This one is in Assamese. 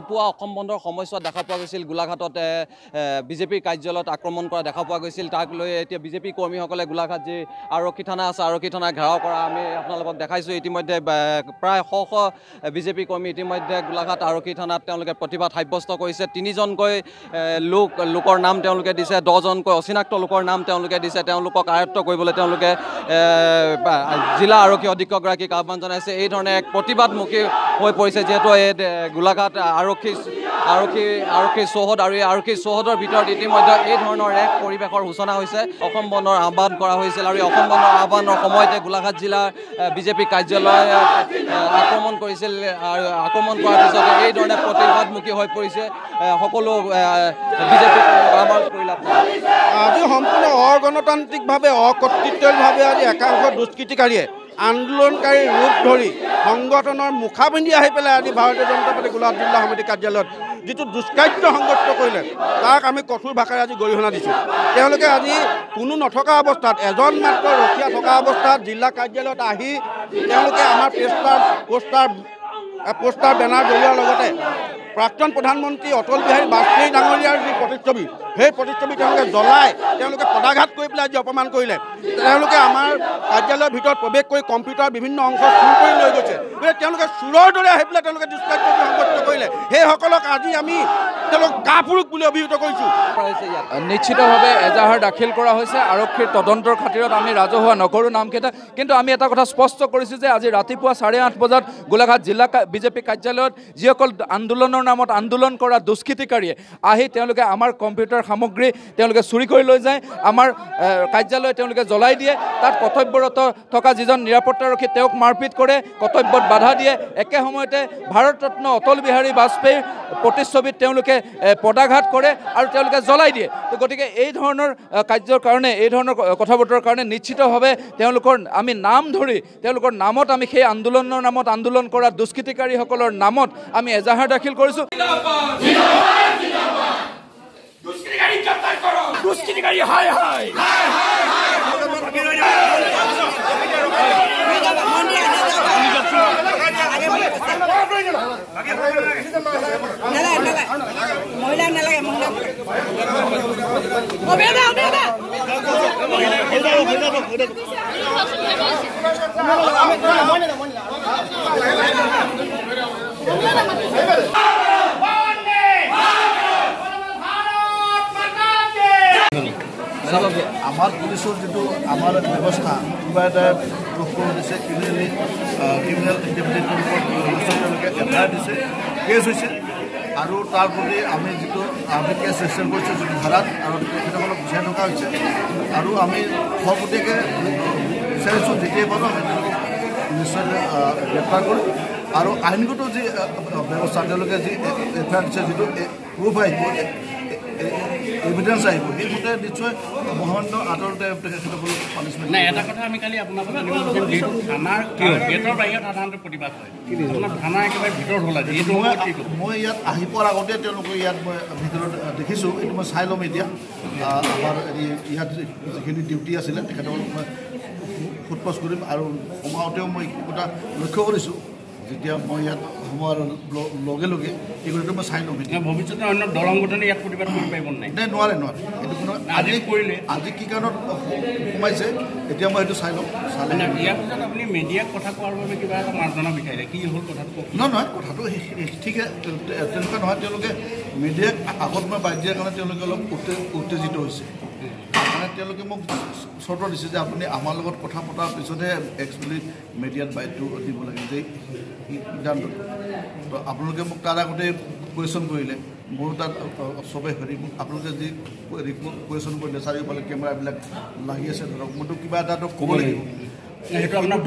পুৱা অসম বন্ধৰ সময়ছোৱাত দেখা পোৱা গৈছিল গোলাঘাটত বিজেপিৰ কাৰ্যালয়ত আক্ৰমণ কৰা দেখা পোৱা গৈছিল। তাক লৈ এতিয়া বিজেপি কৰ্মীসকলে গোলাঘাট যি আৰক্ষী থানা আছে আৰক্ষী থানা ঘেৰাও কৰা আমি আপোনালোকক দেখাইছোঁ। ইতিমধ্যে প্ৰায় শ বিজেপি কৰ্মী ইতিমধ্যে গোলাঘাট আৰক্ষী থানাত তেওঁলোকে প্ৰতিবাদ সাব্যস্ত কৰিছে। 3জনকৈ লোকৰ নাম তেওঁলোকে দিছে, 10জনকৈ অচিনাক্ত লোকৰ নাম তেওঁলোকে দিছে। তেওঁলোকক আয়ত্ব কৰিবলৈ তেওঁলোকে জিলা আৰক্ষী অধীক্ষকগৰাকীক আহ্বান জনাইছে। এই ধৰণে এক প্ৰতিবাদমুখী হৈ পৰিছে যিহেতু এই গোলাঘাট আৰক্ষী চৌহদ আৰু এই আৰক্ষী চৌহদৰ ভিতৰত ইতিমধ্যে এই ধৰণৰ এক পৰিৱেশৰ সূচনা হৈছে। অসম বন্ধৰ আহ্বান কৰা হৈছিল আৰু অসম বন্ধৰ আহ্বানৰ সময়তে গোলাঘাট জিলাৰ বিজেপি কাৰ্যালয় আক্ৰমণ কৰিছিল আৰু আক্ৰমণ কৰাৰ পিছতে এই ধৰণে প্ৰতিবাদমুখী হৈ পৰিছে সকলো বিজেপি আজি সম্পূৰ্ণ অগণতান্ত্ৰিকভাৱে অকৰ্তৃত্বভাৱে আজি একাংশ দুষ্কৃতিকাৰীয়ে আন্দোলনকাৰী ৰূপ ধৰি সংগঠনৰ মুখা পিন্ধি আহি পেলাই আজি ভাৰতীয় জনতা পাৰ্টি গোলাঘাট জিলা সমিতি কাৰ্যালয়ত যিটো দুষ্কাৰ্য সংগঠিত কৰিলে তাক আমি কঠোৰ ভাষাৰে আজি গৰিহণা দিছোঁ। তেওঁলোকে আজি কোনো নথকা অৱস্থাত এজন মাত্ৰ ৰখীয়া থকা অৱস্থাত জিলা কাৰ্যালয়ত আহি তেওঁলোকে আমাৰ পোষ্টাৰ বেনাৰ জ্বলোৱাৰ লগতে প্ৰাক্তন প্ৰধানমন্ত্ৰী অটল বিহাৰী বাজপেয়ী ডাঙৰীয়াৰ যি প্ৰতিচ্ছবি সেই প্ৰতিচ্ছবি তেওঁলোকে জ্বলাই তেওঁলোকে পদাঘাত কৰি পেলাই আজি অপমান কৰিলে। তেওঁলোকে আমাৰ কাৰ্যালয়ৰ ভিতৰত প্ৰৱেশ কৰি কম্পিউটাৰ বিভিন্ন অংশ চুৰ কৰি লৈ গৈছে। গতিকে তেওঁলোকে চোৰৰ দৰে আহি পেলাই তেওঁলোকে দুষ্কাৰ্য সংগঠিত কৰিলে। সেইসকলক আজি আমি তেওঁলোক কাপুৰুষ বুলি অভিহিত কৰিছোঁ। নিশ্চিতভাৱে এজাহাৰ দাখিল কৰা হৈছে আৰক্ষীৰ তদন্তৰ খাতিৰত আমি ৰাজহুৱা নকৰোঁ নামকেইটা। কিন্তু আমি এটা কথা স্পষ্ট কৰিছোঁ যে আজি ৰাতিপুৱা 8:30 বজাত গোলাঘাট জিলা বিজেপি কাৰ্যালয়ত যিসকল আন্দোলনৰ নামত আন্দোলন কৰা দুষ্কৃতিকাৰীয়ে আহি তেওঁলোকে আমাৰ কম্পিউটাৰ সামগ্ৰী তেওঁলোকে চুৰি কৰি লৈ যায়, আমাৰ কাৰ্যালয় তেওঁলোকে জ্বলাই দিয়ে। তাত কৰ্তব্যৰত থকা যিজন নিৰাপত্তাৰক্ষী তেওঁক মাৰপিট কৰে, কৰ্তব্যত বাধা দিয়ে। একে সময়তে ভাৰতৰত্ন অটল বিহাৰী বাজপেয়ীৰ প্ৰতিচ্ছবিত তেওঁলোকে পদাঘাত কৰে আৰু তেওঁলোকে জ্বলাই দিয়ে। গতিকে এই ধৰণৰ কাৰ্যৰ কাৰণে এই ধৰণৰ কথা বতৰাৰ কাৰণে নিশ্চিতভাৱে তেওঁলোকৰ আমি নাম ধৰি তেওঁলোকৰ নামত আমি সেই আন্দোলনৰ নামত আন্দোলন কৰা দুষ্কৃতিকাৰীসকলৰ নামত আমি এজাহাৰ দাখিল কৰিছোঁ। আমাৰ পুলিচৰ যিটো আমাৰ ব্যৱস্থা কিবা এটা ৰোধ কৰি দিছে, ক্ৰিমিনেল তেওঁলোকে এফআইআৰ দিছে, কেছ হৈছে আৰু তাৰ প্ৰতি আমি যিটো আমি কেছ ৰেজিষ্টাৰ কৰিছোঁ যিটো ধাৰাত আৰু তেখেতসকলক গুচাই থকা হৈছে আৰু আমি সৰ্বপ্ৰত্যেকে বিচাৰিছোঁ যেতিয়াই পাৰোঁ আমি তেওঁলোকক নিশ্চয় গ্ৰেপ্তাৰ কৰিম আৰু আইনগত যি ব্যৱস্থা তেওঁলোকে যি এফআইআৰ দিছে যিটো প্ৰুফ আহিব এভিডেন্স আহিব সেইমতে নিশ্চয় মহন্ত আদালতে তেখেতসকলক পানিছমেণ্ট নাই। এটা কথা আমি কালি আপোনালোকক থানাৰ গেটৰ বাহিৰত সাধাৰণতে প্ৰতিবাদ হয়, থানাৰ একেবাৰে ভিতৰত হ'ল আজি মই ইয়াত আহি পোৱাৰ আগতে তেওঁলোকে ইয়াত মই ভিতৰত দেখিছোঁ। এইটো মই চাই ল'ম এতিয়া আমাৰ ইয়াত যিখিনি ডিউটি আছিলে তেখেতসকলক মই সোধপোছ কৰিম আৰু সোমাওঁতেও মই এটা লক্ষ্য কৰিছোঁ যেতিয়া মই ইয়াত সোমোৱাৰ লগে লগে এই কথাটো মই চাই ল'ম। ভৱিষ্যতে অন্য দল সংগঠনে ইয়াত প্ৰতিবাদ কৰিব পাৰিব নাই? নোৱাৰে এইটো কোনো আজি কৰিলে আজি কি কাৰণত সোমাইছে এতিয়া মই সেইটো চাই ল'ম। চালে ইয়াৰ পিছত আপুনি মিডিয়াক কথা কোৱাৰ বাবে কিবা এটা মাৰ্জনা বিচাৰিলে কি হ'ল কথাটো? নহয় কথাটো ঠিক তেনেকুৱা নহয়। তেওঁলোকে মিডিয়াক আগত মই বাদ দিয়াৰ কাৰণে তেওঁলোকে অলপ উত্তেজিত হৈছে। মানে তেওঁলোকে মোক চৰ্ত দিছে যে আপুনি আমাৰ লগত কথা পতাৰ পিছতহে একচুৱেলি মিডিয়াত বাইটটো দিব লাগে যে সিদ্ধান্তটো। তো আপোনালোকে মোক তাৰ আগতে কুৱেশ্যন কৰিলে, মোৰ তাত চবেই হেৰি আপোনালোকে যি কুৱেশ্যন কৰিলে চাৰিওফালে কেমেৰাবিলাক লাগি আছে ধৰক মইতো কিবা এটাতো ক'ব লাগিব। সেইটো আপোনাৰ